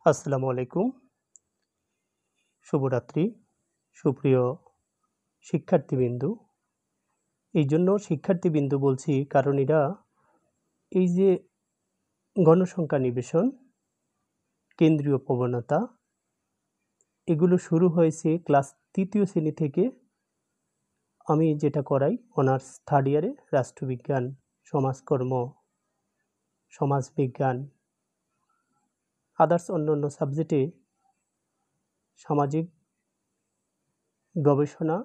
আসসালামু আলাইকুম। শুভরাত্রি। সুপ্রিয় শিক্ষার্থীবৃন্দু। এই জন্য শিক্ষার্থীবৃন্দু বলছি কারণ এরা এই যে গণসংখ্যা নিবেশন, কেন্দ্রীয় প্রবণতা এগুলো শুরু হয়েছে ক্লাস ৩য় শ্রেণী থেকে। আমি যেটা করাই অনার্স 3rd ইয়ারে রাষ্ট্রবিজ্ঞান, সমাজকর্ম, সমাজবিজ্ঞান, আদার্স অন্যান্য সাবজেক্টে সামাজিক গবেষণা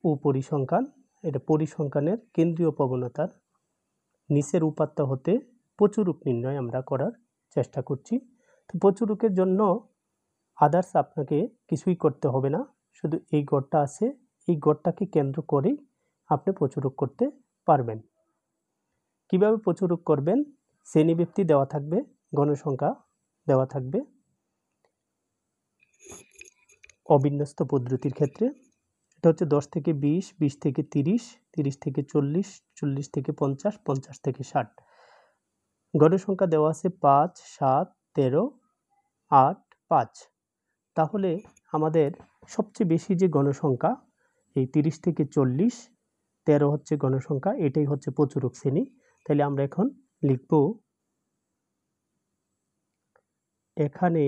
ও পরিসংখ্যান, এটা পরিসংখ্যানের কেন্দ্রীয় প্রবণতার নিচের উপাত্ত হতে প্রচুরক নির্ণয় আমরা করার চেষ্টা করছি। তো প্রচুরকের জন্য আদার্স আপনাকে কিছুই করতে হবে না, শুধু এই গড়টা আছে, এই গড়টাকে কেন্দ্র করেই আপনি প্রচুরক করতে পারবেন। কিভাবে প্রচুরক করবেন? শ্রেণীব্যক্তি দেওয়া থাকবে, গণসংখ্যা দেওয়া থাকবে। অবিন্যস্ত পদ্ধতির ক্ষেত্রে এটা হচ্ছে 10 থেকে 20, 20 থেকে 30, 30 থেকে 40, 40 থেকে 50, 50 থেকে 60। গণসংখ্যা দেওয়া আছে 5, 7, 13, 8, 5। তাহলে আমাদের সবচেয়ে বেশি যে গণসংখ্যা এই 30 থেকে 40, 13 হচ্ছে গণসংখ্যা, এটাই হচ্ছে প্রচুরক শ্রেণী। তাহলে আমরা এখন লিখব এখানে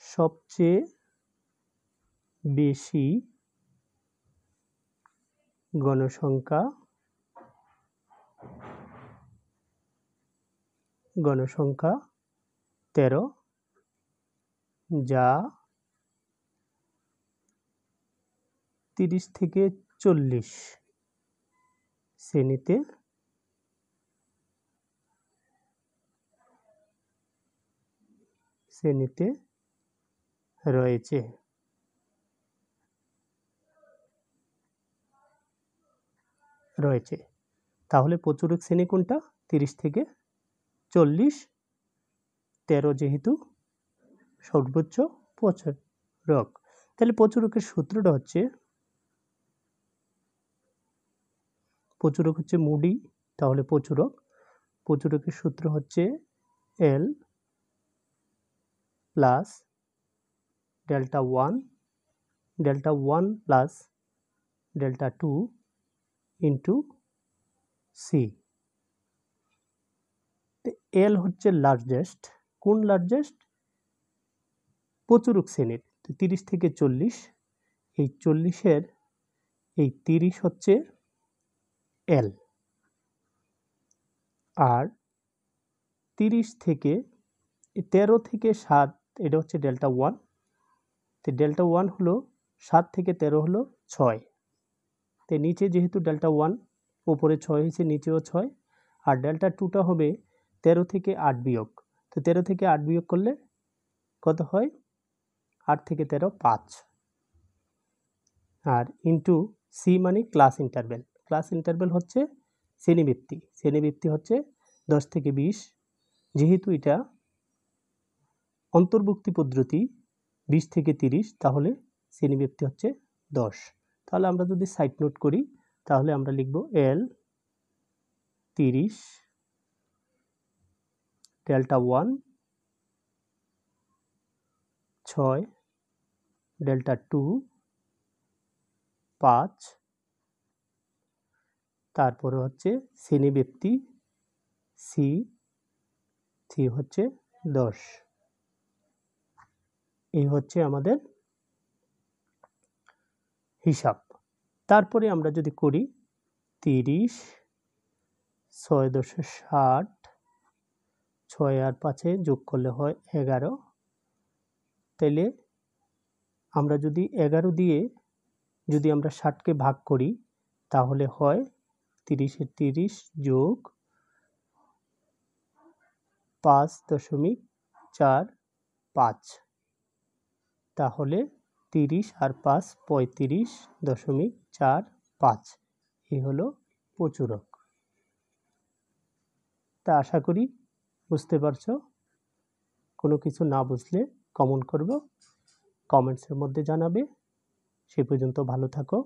সবচেয়ে বেশি গণসংখ্যা 13, যা 30 থেকে 40 শ্রেণীতে রয়েছে। তাহলে প্রচুরক শ্রেণী কোনটা? 30 থেকে 40, 13 যেহেতু সর্বোচ্চ প্রচুরক। তাহলে প্রচুরকের সূত্রটা হচ্ছে, প্রচুরক হচ্ছে মুডি, তাহলে প্রচুরকের সূত্র হচ্ছে L plus delta 1 plus delta 2 into c. L হচ্ছে লার্জেস্ট। কোন লার্জেস্ট? প্রচুরক শ্রেণীর। তো 30 থেকে 40, এই 40-এর এই 30 হচ্ছে এল, আর 30 থেকে 13 থেকে 7 এটা হচ্ছে ডেল্টা 1। তো ডেল্টা 1 হলো 7 থেকে 13 হলো 6। তো নিচে যেহেতু ডেল্টা 1 উপরে 6 হয়েছে, নিচেও 6, আর ডেল্টা 2টা হবে 13 থেকে 8 বিয়োগ। তো 13 থেকে 8 বিয়োগ করলে কত হয়? 8 থেকে 13 5, আর ইন্টু সি মানে ক্লাস ইন্টারভ্যাল। ক্লাস ইন্টারভ্যাল হচ্ছে শ্রেণীব্যক্তি হচ্ছে 10 থেকে 20, যেহেতু এটা অন্তর্ভুক্তি পদ্ধতি 20 থেকে 30, তাহলে শ্রেণীব্যক্তি হচ্ছে 10। তাহলে আমরা যদি সাইড নোট করি তাহলে আমরা লিখব এল 30, ডেল্টা 1 6, ডেল্টা 2 5, তারপরে হচ্ছে শ্রেণীব্যক্তি সি হচ্ছে 10। এই হচ্ছে আমাদের হিসাব। তারপরে আমরা যদি করি 30, 6 × 60, 6 আর 5 যোগ করলে হয় 11। তাইলে আমরা যদি 11 দিয়ে যদি আমরা 60কে ভাগ করি তাহলে হয় 30-এর 30 যোগ 5.45, তাহলে 30 আর 5 35.45। এই হলো প্রচুরক। তা আশা করি বুঝতে পারছো। কোনো কিছু না বুঝলে কমেন্টসের মধ্যে জানাবে। সে পর্যন্ত ভালো থাকো।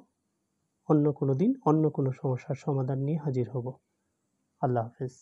অন্য কোনো দিন অন্য কোনো সমস্যার সমাধান নিয়ে হাজির হব। আল্লাহ হাফেজ।